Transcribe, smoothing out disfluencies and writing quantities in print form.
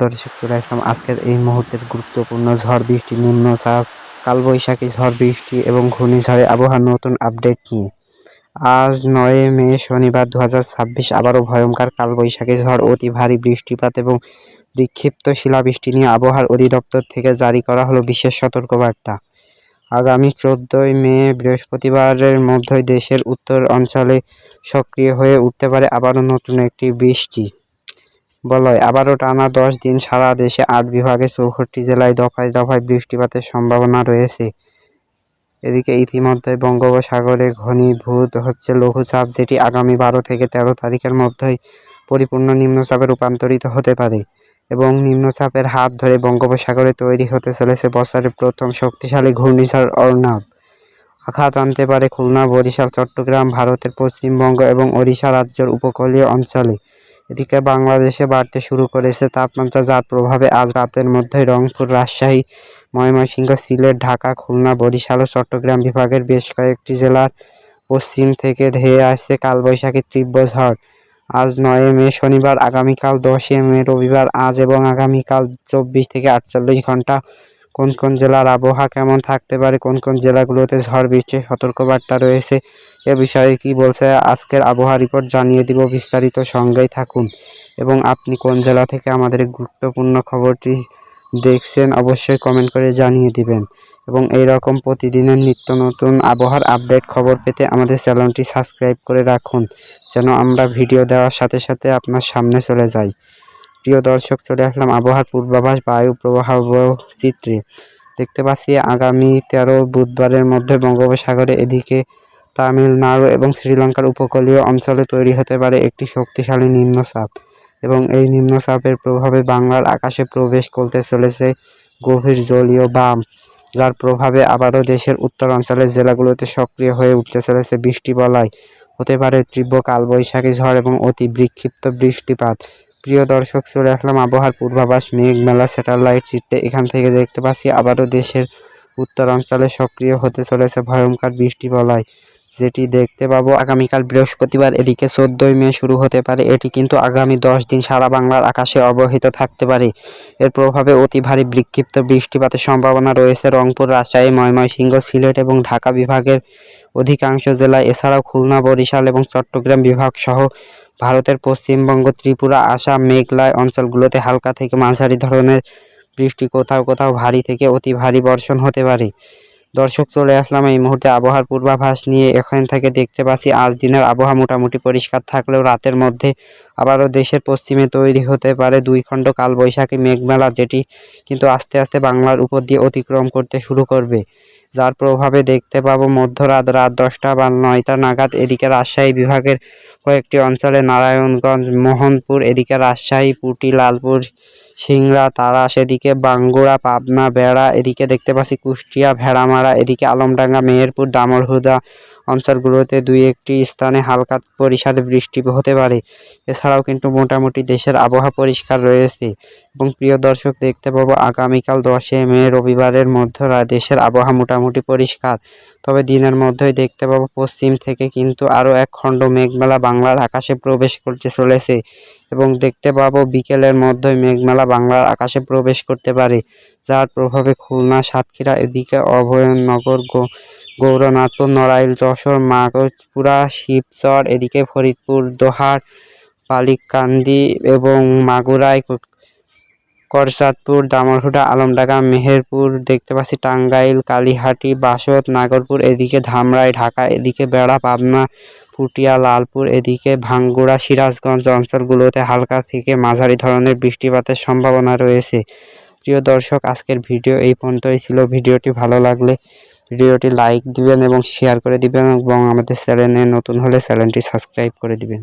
দর্শক চলে আসলাম আজকের এই মুহূর্তের গুরুত্বপূর্ণ ঝড় বৃষ্টি, নিম্নচাপ, কালবৈশাখী ঝড় বৃষ্টি এবং ঘূর্ণিঝড়ে আবহাওয়ার নতুন আপডেট নিয়ে। আজ ৯ মে শনিবার ২০২৬ আবারও ভয়ঙ্কর কালবৈশাখী ঝড়, অতি ভারী বৃষ্টিপাত এবং বিক্ষিপ্ত শিলাবৃষ্টি নিয়ে আবহাওয়া অধিদপ্তর থেকে জারি করা হলো বিশেষ সতর্কবার্তা। আগামী ১৪ মে বৃহস্পতিবারের মধ্যে দেশের উত্তর অঞ্চলে সক্রিয় হয়ে উঠতে পারে আবারও নতুন একটি বৃষ্টি বলয়। আবারও টানা ১০ দিন সারা দেশে ৮ বিভাগে ৬৪ জেলায় দফায় দফায় বৃষ্টিপাতের সম্ভাবনা রয়েছে। এদিকে ইতিমধ্যে বঙ্গোপসাগরে ঘনীভূত হচ্ছে লঘুচাপ, যেটি আগামী ১২ থেকে ১৩ তারিখের মধ্যেই পরিপূর্ণ নিম্নচাপে রূপান্তরিত হতে পারে এবং নিম্নচাপের হাত ধরে বঙ্গোপসাগরে তৈরি হতে চলেছে বছরের প্রথম শক্তিশালী ঘূর্ণিঝড় অর্নাব। আঘাত আনতে পারে খুলনা, বরিশাল, চট্টগ্রাম, ভারতের পশ্চিমবঙ্গ এবং ওড়িশা রাজ্যের উপকূলীয় অঞ্চলে। এদিকে বাংলাদেশে বাড়তে শুরু করেছে তাপমাত্রা, যার প্রভাবে আজ রাতের মধ্যে রংপুর, রাজশাহী, ময়মনসিংহ, সিলেট, ঢাকা, খুলনা, বরিশাল ও চট্টগ্রাম বিভাগের বেশ কয়েকটি জেলার পশ্চিম থেকে ধেয়ে আসছে কালবৈশাখীর তীব্র ঝড়। আজ ৯ মে শনিবার, আগামীকাল ১০ মে রবিবার, আজ এবং আগামীকাল ২৪ থেকে ৪৮ ঘন্টা কোন কোন জেলার আবহাওয়া কেমন থাকতে পারে, কোন কোন জেলাগুলোতে ঝড় বৃষ্টির সতর্কবার্তা রয়েছে, এ বিষয়ে কি বলছে আজকের আবহাওয়া রিপোর্ট জানিয়ে দিব। বিস্তারিত সঙ্গেই থাকুন এবং আপনি কোন জেলা থেকে আমাদের এই গুরুত্বপূর্ণ খবরটি দেখছেন অবশ্যই কমেন্ট করে জানিয়ে দিবেন এবং এই রকম প্রতিদিনের নিত্য নতুন আবহাওয়ার আপডেট খবর পেতে আমাদের চ্যানেলটি সাবস্ক্রাইব করে রাখুন, যেন আমরা ভিডিও দেওয়ার সাথে সাথে আপনার সামনে চলে যাই। প্রিয় দর্শক, চলে আসলাম আবহাওয়ার পূর্বাভাস বায়ু প্রবাহ চিত্রে। দেখতে পাচ্ছি আগামী ১৩ বুধবারের মধ্যে বঙ্গোপসাগরে এদিকে তামিলনাড়ু এবং শ্রীলঙ্কার উপকূলীয় অঞ্চলে তৈরি হতে পারে একটি শক্তিশালী নিম্নচাপ এবং এই নিম্নচাপের প্রভাবে বাংলার আকাশে প্রবেশ করতে চলেছে গভীর জলীয় বাম, যার প্রভাবে আবারও দেশের উত্তর অঞ্চলের জেলাগুলোতে সক্রিয় হয়ে উঠতে চলেছে বৃষ্টি বলয়। হতে পারে তীব্র কালবৈশাখী ঝড় এবং অতি বিক্ষিপ্ত বৃষ্টিপাত। প্রিয় দর্শক, চলে আসলাম আবহাওয়ার পূর্বাভাস মেঘমেলা স্যাটেলাইট চিত্রে। এখান থেকে দেখতে পাচ্ছি আবারও দেশের উত্তর অঞ্চলে সক্রিয় হতে চলেছে ভয়ঙ্কর বৃষ্টি বলয়, যেটি দেখতে পাবো আগামীকাল বৃহস্পতিবার। এদিকে ১৪ মে শুরু হতে পারে, এটি কিন্তু আগামী ১০ দিন সারা বাংলার আকাশে অবহিত থাকতে পারে। এর প্রভাবে অতি ভারী বিক্ষিপ্ত বৃষ্টিপাতের সম্ভাবনা রয়েছে রংপুর, রাজশাহী, ময়মনসিংহ, সিলেট এবং ঢাকা বিভাগের অধিকাংশ জেলায়। এছাড়াও খুলনা, বরিশাল এবং চট্টগ্রাম বিভাগ সহ ভারতের পশ্চিমবঙ্গ, ত্রিপুরা, আসাম, মেঘালয় অঞ্চলগুলোতে হালকা থেকে মাঝারি ধরনের বৃষ্টি, কোথাও কোথাও ভারী থেকে অতি ভারী বর্ষণ হতে পারে। দর্শক, চলে আসলাম এই মুহূর্তে আবহাওয়ার পূর্বাভাস নিয়ে। এখান থেকে দেখতে পাচ্ছি আজ দিনের আবহাওয়া মোটামুটি পরিষ্কার থাকলেও রাতের মধ্যে আবারও দেশের পশ্চিমে তৈরি হতে পারে ২ খণ্ড কালবৈশাখী মেঘমেলা, যেটি কিন্তু আস্তে আস্তে বাংলার উপর দিয়ে অতিক্রম করতে শুরু করবে, যার প্রভাবে দেখতে পাবো মধ্যরাত রাত ১০টা বা ৯টা নাগাদ এদিকে রাজশাহী বিভাগের কয়েকটি অঞ্চলে নারায়ণগঞ্জ, মোহনপুর, এদিকে রাজশাহী, পুটি, লালপুর, সিংড়া, তাড়াশ, এদিকে বাঙ্গুড়া, পাবনা, বেড়া, এদিকে দেখতে পাচ্ছি কুষ্টিয়া, ভেড়ামারা, এদিকে আলমডাঙ্গা, মেহেরপুর, দামুড়হুদা অঞ্চলগুলোতে ২-১টি স্থানে হালকা পরিসরে বৃষ্টি হতে পারে। এছাড়াও কিন্তু মোটামুটি দেশের আবহাওয়া পরিষ্কার রয়েছে এবং প্রিয় দর্শক, দেখতে পাবো আগামীকাল ১০ মে রবিবারের মধ্যে দেশের আবহাওয়া মোটামুটি পরিষ্কার। তবে দিনের মধ্যেই দেখতে পাবো পশ্চিম থেকে কিন্তু আরও এক খণ্ড মেঘমেলা বাংলার আকাশে প্রবেশ করতে চলেছে এবং দেখতে পাবো বিকেলের মধ্যেই মেঘমেলা বাংলার আকাশে প্রবেশ করতে পারে, যার প্রভাবে খুলনা, সাতক্ষীরা, এদিকে অভয়নগর, গৌরনাথপুর, নড়াইল, যশোর, মাগুরা, শিবচর, এদিকে ফরিদপুর, দোহার, বালিকান্দি এবং মাগুরায়, করচাঁদপুর, দামুড়হুদা, আলমডাঙ্গা, মেহেরপুর, দেখতে পাচ্ছি টাঙ্গাইল, কালিহাটি, বাসদ, নাগরপুর, এদিকে ধামরাই, ঢাকা, এদিকে বেড়া, পাবনা, পুটিয়া, লালপুর, এদিকে ভাঙ্গুড়া, সিরাজগঞ্জ অঞ্চলগুলোতে হালকা থেকে মাঝারি ধরনের বৃষ্টিপাতের সম্ভাবনা রয়েছে। প্রিয় দর্শক, আজকের ভিডিও এই পর্যন্তই ছিল। ভিডিওটি ভালো লাগলে ভিডিওটি লাইক দিবেন এবং শেয়ার করে দিবেন এবং আমাদের চ্যানেলে নতুন হলে চ্যানেলটি সাবস্ক্রাইব করে দিবেন।